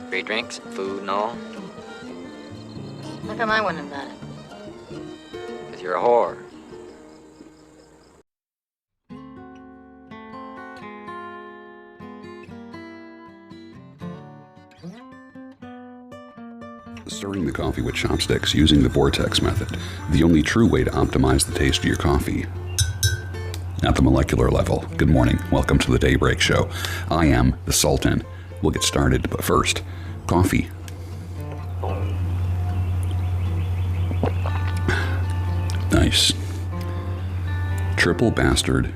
Free drinks, food and all. How come I wouldn't have done it? Because you're a whore. Stirring the coffee with chopsticks using the vortex method, the only true way to optimize the taste of your coffee. At the molecular level, good morning, welcome to the Daybreak Show. I am the Sultan. We'll get started, but first, coffee. Nice. Triple bastard,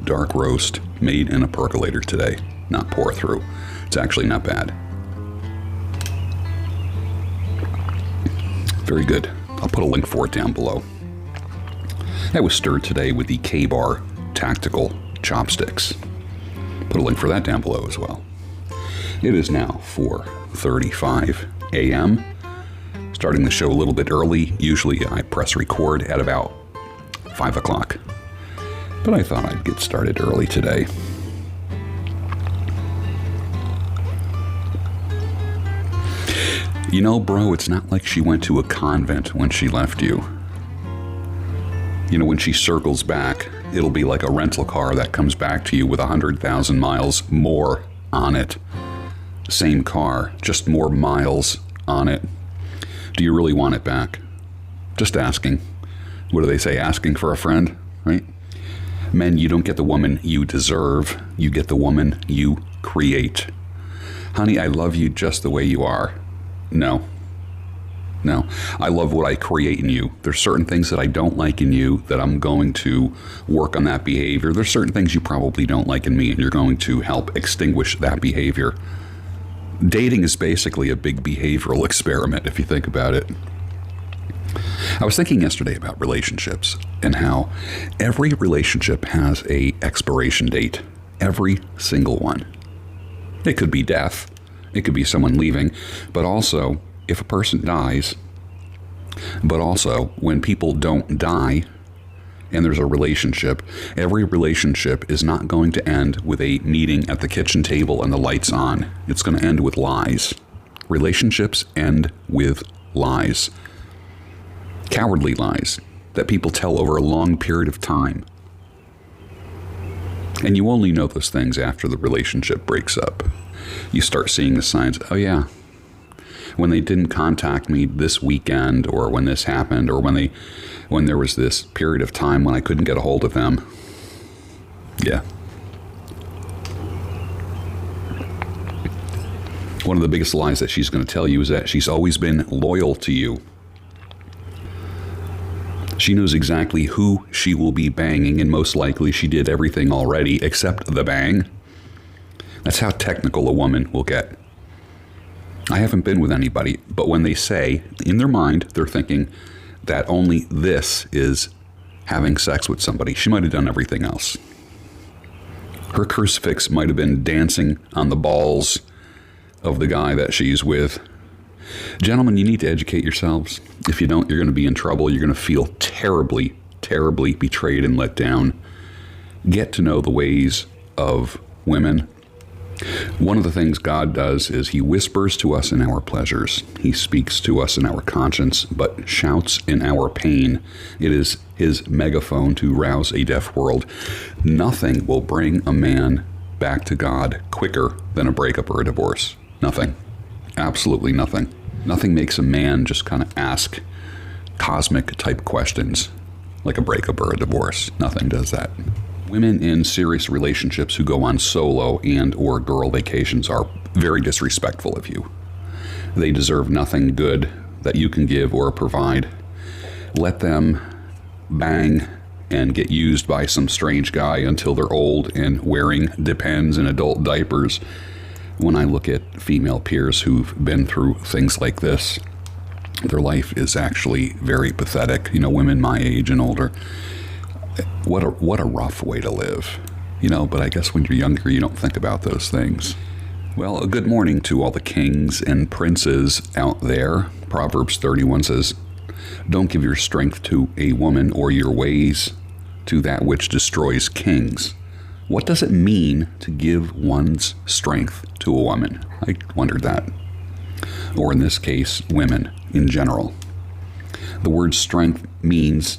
dark roast, made in a percolator today, not pour through. It's actually not bad. Very good. I'll put a link for it down below. That was stirred today with the K-Bar Tactical Chopsticks. Put a link for that down below as well. It is now 4:35 a.m. Starting the show a little bit early. Usually I press record at about 5 o'clock. But I thought I'd get started early today. You know, bro, it's not like she went to a convent when she left you. You know, when she circles back, it'll be like a rental car that comes back to you with 100,000 miles more on it. Same car, just more miles on it. Do you really want it back? Just asking. What do they say? Asking for a friend, right? Men, you don't get the woman you deserve. You get the woman you create. Honey, I love you just the way you are. No. I love what I create in you. There's certain things that I don't like in you that I'm going to work on that behavior. There's certain things you probably don't like in me, and you're going to help extinguish that behavior. Dating is basically a big behavioral experiment, if you think about it. I was thinking yesterday about relationships and how every relationship has an expiration date. Every single one. It could be death. It could be someone leaving, but also if a person dies, but also when people don't die and there's a relationship, every relationship is not going to end with a meeting at the kitchen table and the lights on. It's going to end with lies. Relationships end with lies. Cowardly lies that people tell over a long period of time. And you only know those things after the relationship breaks up. You start seeing the signs. Oh yeah, when they didn't contact me this weekend, or when this happened, or when there was this period of time when I couldn't get a hold of them. Yeah. One of the biggest lies that she's going to tell you is that she's always been loyal to you. She knows exactly who she will be banging, and most likely she did everything already except the bang. That's how technical a woman will get. I haven't been with anybody, but when they say, in their mind, they're thinking that only this is having sex with somebody. She might have done everything else. Her crucifix might have been dancing on the balls of the guy that she's with. Gentlemen, you need to educate yourselves. If you don't, you're going to be in trouble. You're going to feel terribly, terribly betrayed and let down. Get to know the ways of women. One of the things God does is he whispers to us in our pleasures. He speaks to us in our conscience, but shouts in our pain. It is his megaphone to rouse a deaf world. Nothing will bring a man back to God quicker than a breakup or a divorce. Nothing. Absolutely nothing. Nothing makes a man just kind of ask cosmic type questions like a breakup or a divorce. Nothing does that. Women in serious relationships who go on solo and or girl vacations are very disrespectful of you. They deserve nothing good that you can give or provide. Let them bang and get used by some strange guy until they're old and wearing Depends and adult diapers. When I look at female peers who've been through things like this, their life is actually very pathetic. You know, women my age and older. What a rough way to live, you know, but I guess when you're younger, you don't think about those things. Well, a good morning to all the kings and princes out there. Proverbs 31 says, don't give your strength to a woman or your ways to that which destroys kings. What does it mean to give one's strength to a woman? I wondered that. or in this case, women in general. The word strength means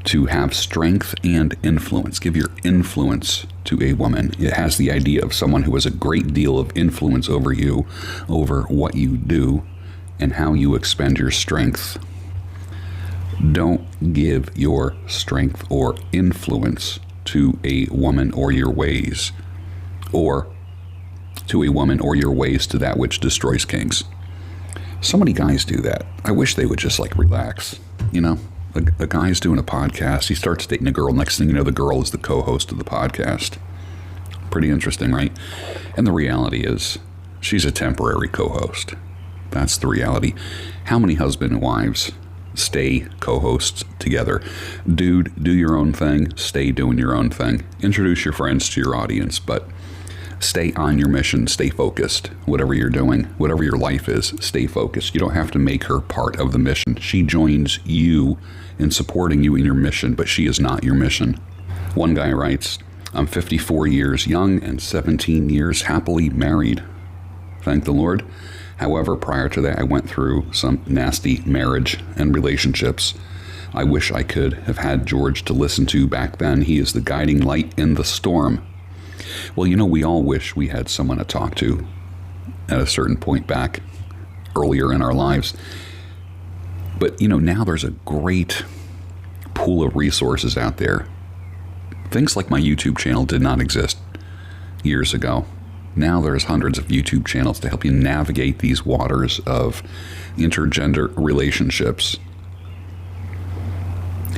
to have strength and influence. Give your influence to a woman. It has the idea of someone who has a great deal of influence over you, over what you do, and how you expend your strength. Don't give your strength or influence to a woman or your ways, or to a woman or your ways to that which destroys kings. So many guys do that. I wish they would just relax. A guy's doing a podcast. He starts dating a girl. Next thing you know, the girl is the co-host of the podcast. Pretty interesting, right? And the reality is, she's a temporary co-host. That's the reality. How many husband and wives stay co-hosts together? Dude, do your own thing. Stay doing your own thing. Introduce your friends to your audience, but stay on your mission. Stay focused. Whatever you're doing, whatever your life is, stay focused. You don't have to make her part of the mission. She joins you in supporting you in your mission, but she is not your mission. One guy writes, I'm 54 years young and 17 years happily married. Thank the Lord. However, prior to that, I went through some nasty marriage and relationships. I wish I could have had George to listen to back then. He is the guiding light in the storm. Well, we all wish we had someone to talk to at a certain point back earlier in our lives. But, now there's a great pool of resources out there. Things like my YouTube channel did not exist years ago. Now there's hundreds of YouTube channels to help you navigate these waters of intergender relationships.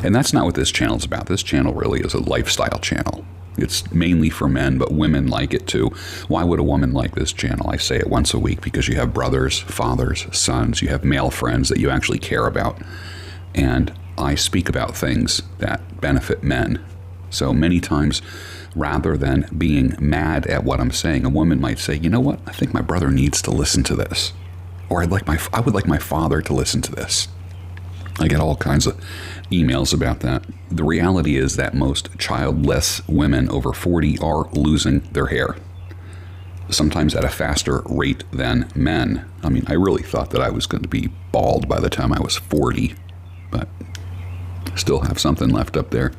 And that's not what this channel's about. This channel really is a lifestyle channel. It's mainly for men, but women like it too. Why would a woman like this channel? I say it once a week because you have brothers, fathers, sons, you have male friends that you actually care about. And I speak about things that benefit men. So many times, rather than being mad at what I'm saying, a woman might say, you know what? I think my brother needs to listen to this. Or I would like my father to listen to this. I get all kinds of emails about that. The reality is that most childless women over 40 are losing their hair, sometimes at a faster rate than men. I really thought that I was going to be bald by the time I was 40, but still have something left up there.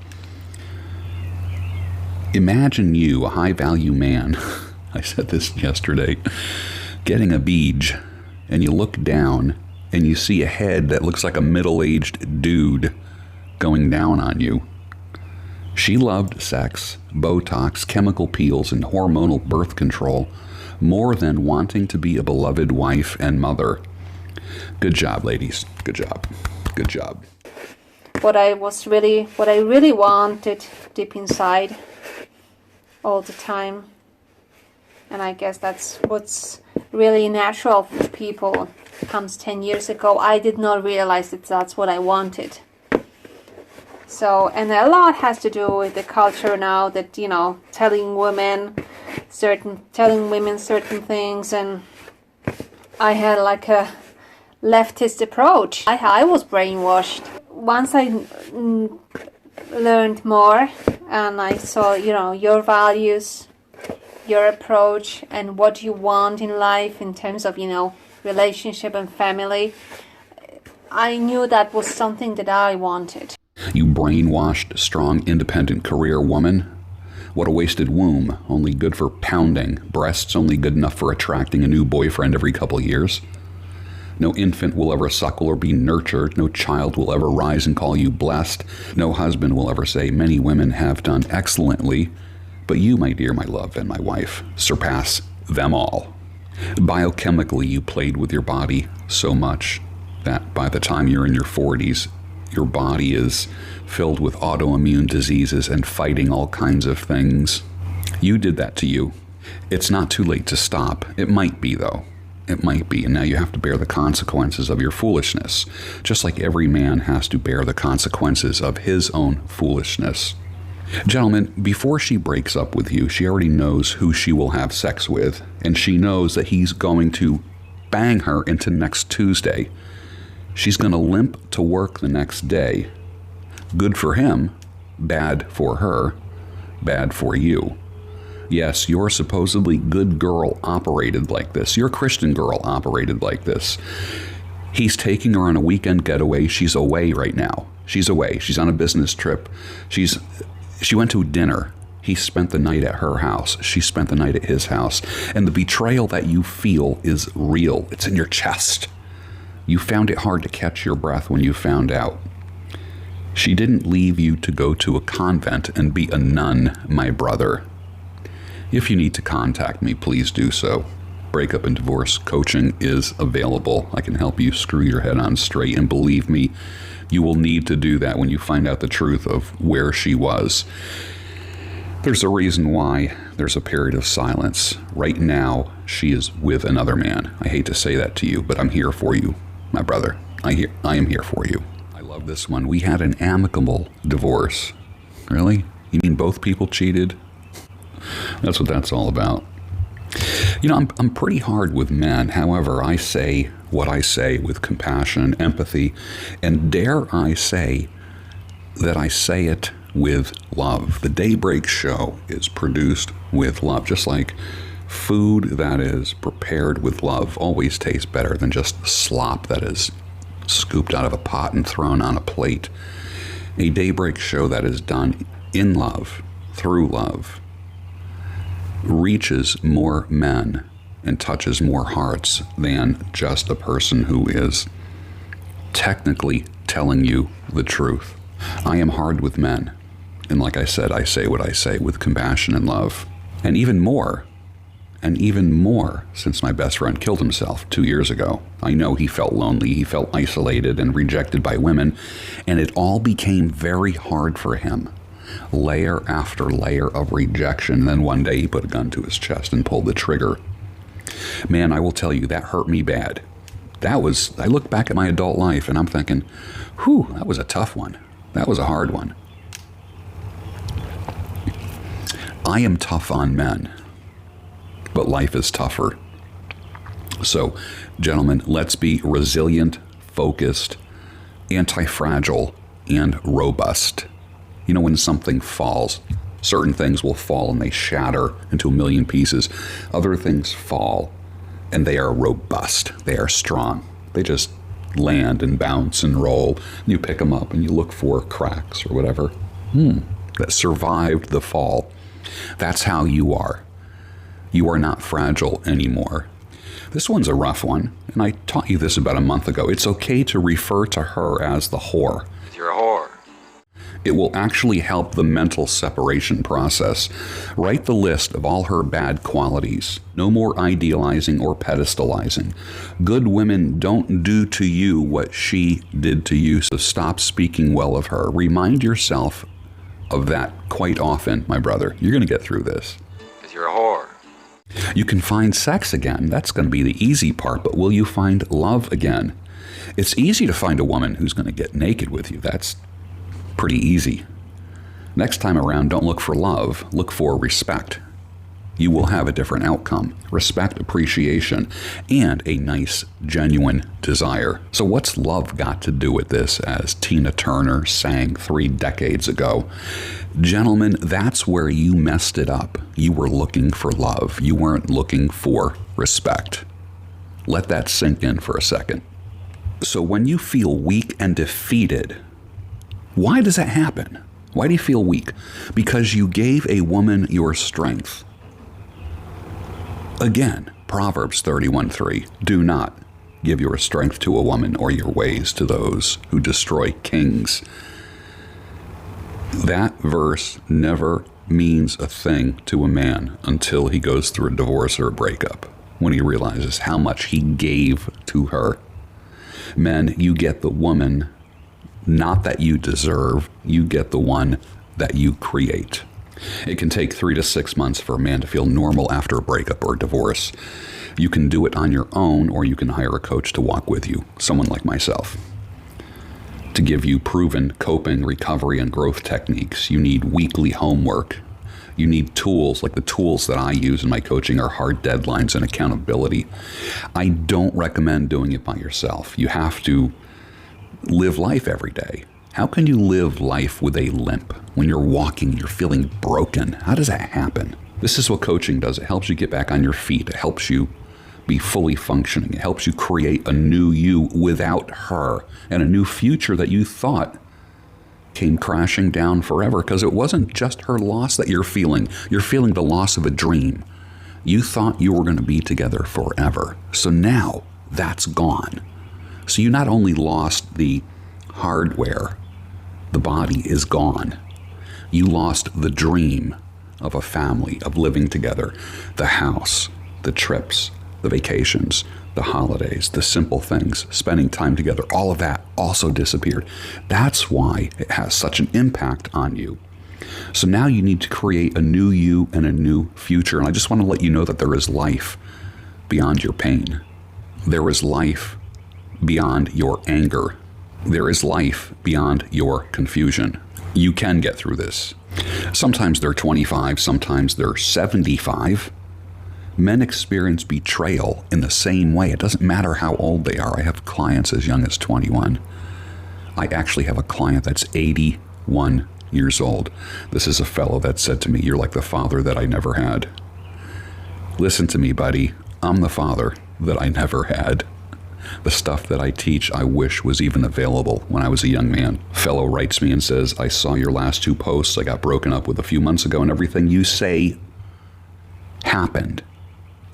Imagine you, a high-value man, I said this yesterday, getting a beach, and you look down and you see a head that looks like a middle-aged dude going down on you. She loved sex, Botox, chemical peels, and hormonal birth control more than wanting to be a beloved wife and mother. Good job, ladies. Good job. Good job. What I really wanted deep inside all the time, and I guess that's what's really natural for people, comes 10 years ago. I did not realize that that's what I wanted. So, and a lot has to do with the culture now that, telling women certain things, and I had a leftist approach. I was brainwashed. Once I learned more and I saw, your values, your approach, and what you want in life in terms of, relationship and family, I knew that was something that I wanted. You brainwashed, strong, independent career woman. What a wasted womb, only good for pounding. Breasts only good enough for attracting a new boyfriend every couple years. No infant will ever suckle or be nurtured. No child will ever rise and call you blessed. No husband will ever say, many women have done excellently, but you, my dear, my love, and my wife, surpass them all. Biochemically, you played with your body so much that by the time you're in your 40s, your body is filled with autoimmune diseases and fighting all kinds of things. You did that to you. It's not too late to stop. It might be, though. It might be, and now you have to bear the consequences of your foolishness, just like every man has to bear the consequences of his own foolishness. Gentlemen, before she breaks up with you, she already knows who she will have sex with, and she knows that he's going to bang her into next Tuesday. She's going to limp to work the next day. Good for him, bad for her, bad for you. Yes, your supposedly good girl operated like this. Your Christian girl operated like this. He's taking her on a weekend getaway. She's away right now. She's away. She's on a business trip. She went to dinner. He spent the night at her house. She spent the night at his house. And the betrayal that you feel is real. It's in your chest. You found it hard to catch your breath when you found out. She didn't leave you to go to a convent and be a nun, my brother. If you need to contact me, please do so. Breakup and divorce coaching is available. I can help you screw your head on straight. And believe me, you will need to do that when you find out the truth of where she was. There's a reason why there's a period of silence. Right now, she is with another man. I hate to say that to you, but I'm here for you, my brother. I am here for you. I love this one. We had an amicable divorce. Really? You mean both people cheated? That's what that's all about. You know, I'm pretty hard with men. However, I say what I say with compassion and empathy, and dare I say that I say it with love. The Daybreak Show is produced with love, just like food that is prepared with love always tastes better than just slop that is scooped out of a pot and thrown on a plate. A Daybreak Show that is done in love, through love, reaches more men and touches more hearts than just a person who is technically telling you the truth. I am hard with men. And like I said, I say what I say with compassion and love. And even more since my best friend killed himself 2 years ago. I know he felt lonely, he felt isolated and rejected by women, and it all became very hard for him. Layer after layer of rejection. Then one day he put a gun to his chest and pulled the trigger. Man, I will tell you, that hurt me bad. I look back at my adult life and I'm thinking, whew, that was a tough one. That was a hard one. I am tough on men, but life is tougher. So, gentlemen, let's be resilient, focused, anti-fragile, and robust. You know, when something falls, certain things will fall and they shatter into a million pieces. Other things fall and they are robust. They are strong. They just land and bounce and roll. And you pick them up and you look for cracks or whatever that survived the fall. That's how you are. You are not fragile anymore. This one's a rough one, and I taught you this about a month ago. It's okay to refer to her as the whore. You're a whore. It will actually help the mental separation process. Write the list of all her bad qualities. No more idealizing or pedestalizing. Good women don't do to you what she did to you, so stop speaking well of her. Remind yourself of that quite often, my brother. You're going to get through this. Because you're a whore. You can find sex again. That's going to be the easy part, but will you find love again? It's easy to find a woman who's going to get naked with you. That's pretty easy. Next time around, don't look for love, look for respect. You will have a different outcome. Respect, appreciation, and a nice, genuine desire. So what's love got to do with this, as Tina Turner sang 3 decades ago? Gentlemen, that's where you messed it up. You were looking for love. You weren't looking for respect. Let that sink in for a second. So when you feel weak and defeated, why does that happen? Why do you feel weak? Because you gave a woman your strength. Again, Proverbs 31:3, do not give your strength to a woman or your ways to those who destroy kings. That verse never means a thing to a man until he goes through a divorce or a breakup, when he realizes how much he gave to her. Men, you get the woman not that you deserve, you get the one that you create. It can take 3 to 6 months for a man to feel normal after a breakup or a divorce. You can do it on your own, or you can hire a coach to walk with you, someone like myself. To give you proven coping, recovery, and growth techniques, you need weekly homework. You need tools, like the tools that I use in my coaching are hard deadlines and accountability. I don't recommend doing it by yourself. You have to live life every day. How can you live life with a limp? When you're walking, you're feeling broken. How does that happen? This is what coaching does. It helps you get back on your feet. It helps you be fully functioning. It helps you create a new you without her, and a new future that you thought came crashing down forever, because it wasn't just her loss that you're feeling. You're feeling the loss of a dream. You thought you were going to be together forever. So now that's gone. So you not only lost the hardware, the body is gone. You lost the dream of a family, of living together, the house, the trips, the vacations, the holidays, the simple things, spending time together, all of that also disappeared. That's why it has such an impact on you. So now you need to create a new you and a new future. And I just want to let you know that there is life beyond your pain. There is life beyond your anger. There is life beyond your confusion. You can get through this. Sometimes they're 25, sometimes they're 75. Men experience betrayal in the same way. It doesn't matter how old they are. I have clients as young as 21. I actually have a client that's 81 years old. This is a fellow that said to me, "You're like the father that I never had." Listen to me, buddy. I'm the father that I never had. The stuff that I teach, I wish was even available when I was a young man. Fellow writes me and says, "I saw your last 2 posts. I got broken up with a few months ago, and everything you say happened.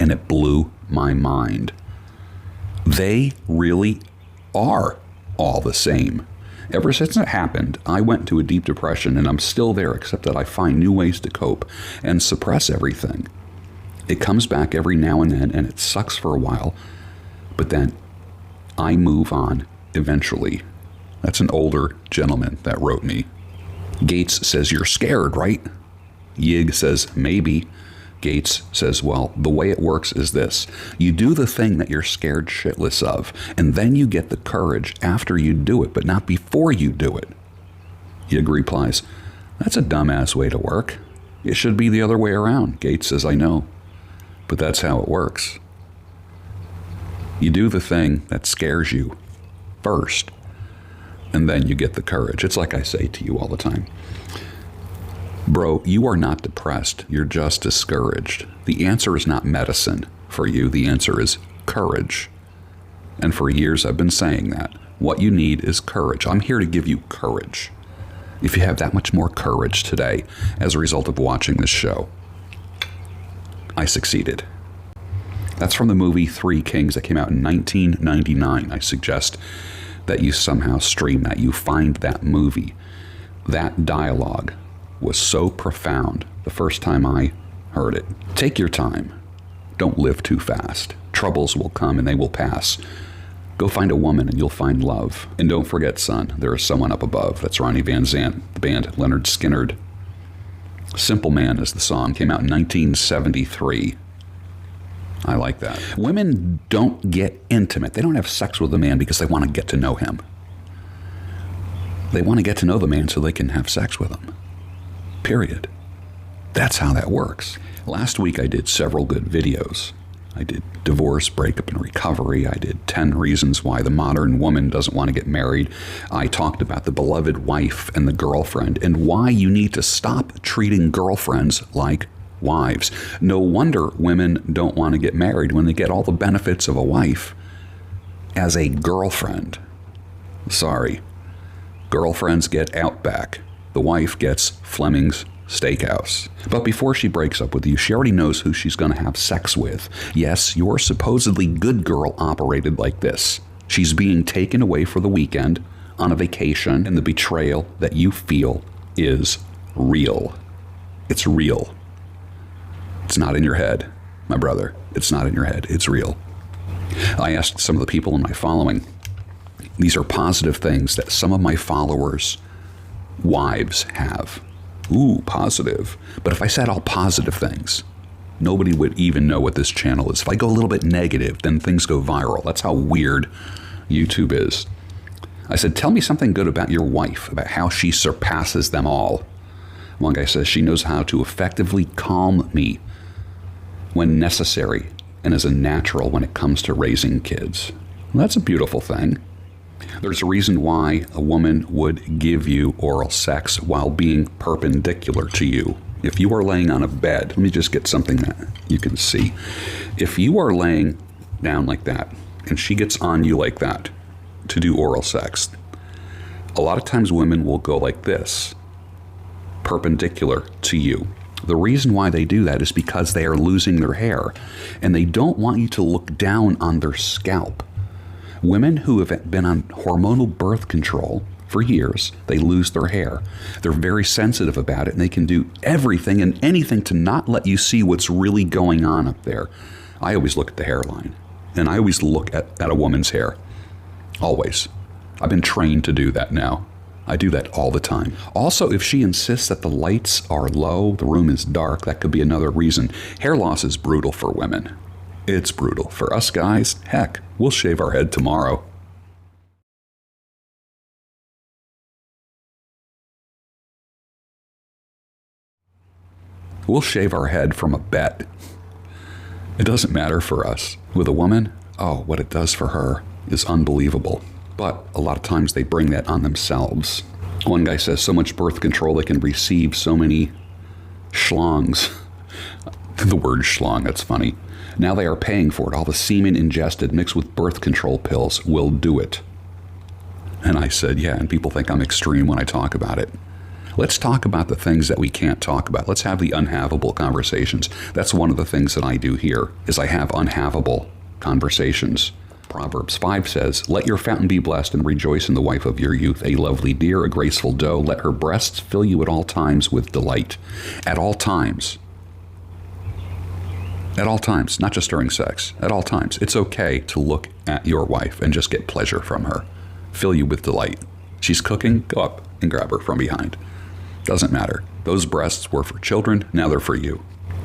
And it blew my mind." They really are all the same. Ever since it happened, I went into a deep depression, and I'm still there, except that I find new ways to cope and suppress everything. It comes back every now and then, and it sucks for a while, but then I move on eventually. That's an older gentleman that wrote me. Gates says, "You're scared, right?" Yig says, "Maybe." Gates says, "Well, the way it works is this. You do the thing that you're scared shitless of, and then you get the courage after you do it, but not before you do it." Yig replies, "That's a dumbass way to work. It should be the other way around." Gates says, "I know, but that's how it works. You do the thing that scares you first, and then you get the courage." It's like I say to you all the time. Bro, you are not depressed. You're just discouraged. The answer is not medicine for you. The answer is courage. And for years I've been saying that. What you need is courage. I'm here to give you courage. If you have that much more courage today as a result of watching this show, I succeeded. That's from the movie 3 Kings that came out in 1999. I suggest that you somehow stream that. You find that movie. That dialogue was so profound the first time I heard it. Take your time. Don't live too fast. Troubles will come and they will pass. Go find a woman and you'll find love. And don't forget, son, there is someone up above. That's Ronnie Van Zant, the band Leonard Skinner. Simple Man is the song. Came out in 1973. I like that. Women don't get intimate. They don't have sex with a man because they want to get to know him. They want to get to know the man so they can have sex with him. Period. That's how that works. Last week I did several good videos. I did divorce, breakup, and recovery. I did 10 reasons why the modern woman doesn't want to get married. I talked about the beloved wife and the girlfriend and why you need to stop treating girlfriends like wives. No wonder women don't want to get married when they get all the benefits of a wife as a girlfriend. Sorry. Girlfriends get Outback. The wife gets Fleming's Steakhouse. But before she breaks up with you, she already knows who she's going to have sex with. Yes, your supposedly good girl operated like this. She's being taken away for the weekend on a vacation, and the betrayal that you feel is real. It's real. It's not in your head, my brother. It's not in your head. It's real. I asked some of the people in my following. These are positive things that some of my followers' wives have. Ooh, positive. But if I said all positive things, nobody would even know what this channel is. If I go a little bit negative, then things go viral. That's how weird YouTube is. I said, tell me something good about your wife, about how she surpasses them all. One guy says she knows how to effectively calm me when necessary and is a natural when it comes to raising kids. Well, that's a beautiful thing. There's a reason why a woman would give you oral sex while being perpendicular to you. if you are laying on a bed, let me just get something that you can see. If you are laying down like that and she gets on you like that to do oral sex, a lot of times women will go like this, perpendicular to you. The reason why they do that is because they are losing their hair and they don't want you to look down on their scalp. Women who have been on hormonal birth control for years, they lose their hair. They're very sensitive about it and they can do everything and anything to not let you see what's really going on up there. I always look at the hairline and I always look at a woman's hair. Always. I've been trained to do that now. I do that all the time. Also, if she insists that the lights are low, the room is dark, that could be another reason. Hair loss is brutal for women. It's brutal. For us guys, heck, we'll shave our head tomorrow. We'll shave our head from a bet. It doesn't matter for us. With a woman, oh, what it does for her is unbelievable. But a lot of times they bring that on themselves. One guy says so much birth control they can receive so many schlongs. The word schlong, that's funny. Now they are paying for it. All the semen ingested mixed with birth control pills will do it. And I said, yeah, and people think I'm extreme when I talk about it. Let's talk about the things that we can't talk about. Let's have the unhavable conversations. That's one of the things that I do here, is I have unhavable conversations. Proverbs 5 says, let your fountain be blessed and rejoice in the wife of your youth, a lovely deer, a graceful doe. Let her breasts fill you at all times with delight. At all times. At all times, not just during sex. At all times. It's okay to look at your wife and just get pleasure from her. Fill you with delight. She's cooking, go up and grab her from behind. Doesn't matter. Those breasts were for children, now they're for you.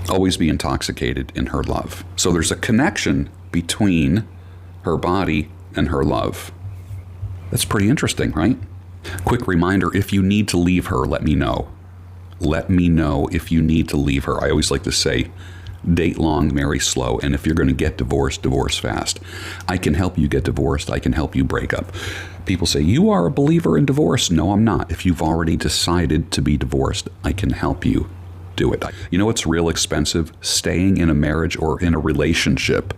Always be intoxicated in her love. So there's a connection between her body and her love. That's pretty interesting, right? Quick reminder, if you need to leave her, let me know. Let me know if you need to leave her. I always like to say, date long, marry slow, and if you're going to get divorced, divorce fast. I can help you get divorced. I can help you break up. People say, you are a believer in divorce. No, I'm not. If you've already decided to be divorced, I can help you do it. You know what's real expensive? Staying in a marriage or in a relationship.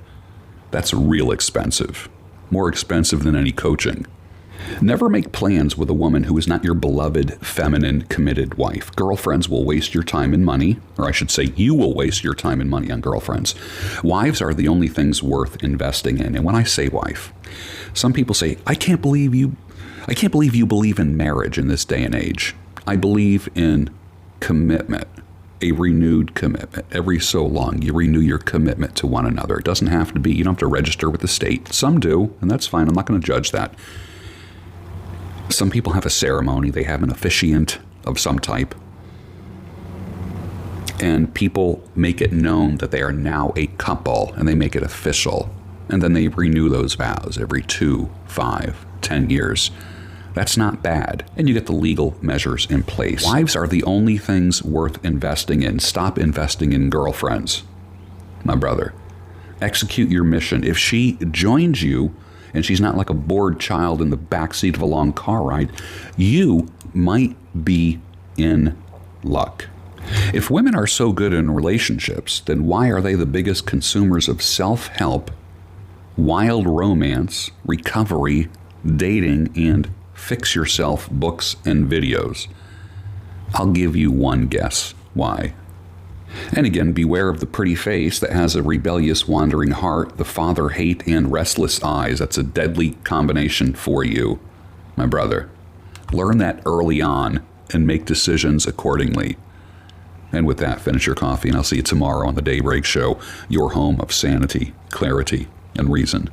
That's real expensive. More expensive than any coaching. Never make plans with a woman who is not your beloved, feminine, committed wife. Girlfriends will waste your time and money, or I should say you will waste your time and money on girlfriends. Wives are the only things worth investing in. And when I say wife, some people say, I can't believe you believe in marriage in this day and age. I believe in commitment. A renewed commitment. Every so long, you renew your commitment to one another. It doesn't have to be, you don't have to register with the state. Some do, and that's fine. I'm not going to judge that. Some people have a ceremony. They have an officiant of some type. And people make it known that they are now a couple, and they make it official. And then they renew those vows every 2, 5, 10 years. That's not bad. And you get the legal measures in place. Wives are the only things worth investing in. Stop investing in girlfriends, my brother. Execute your mission. If she joins you and she's not like a bored child in the backseat of a long car ride, you might be in luck. If women are so good in relationships, then why are they the biggest consumers of self-help, wild romance, recovery, dating, and fix yourself books and videos? I'll give you one guess why. And again, beware of the pretty face that has a rebellious, wandering heart, the father hate, and restless eyes. That's a deadly combination for you, my brother. Learn that early on and make decisions accordingly. And with that, finish your coffee, and I'll see you tomorrow on the Daybreak Show, your home of sanity, clarity, and reason.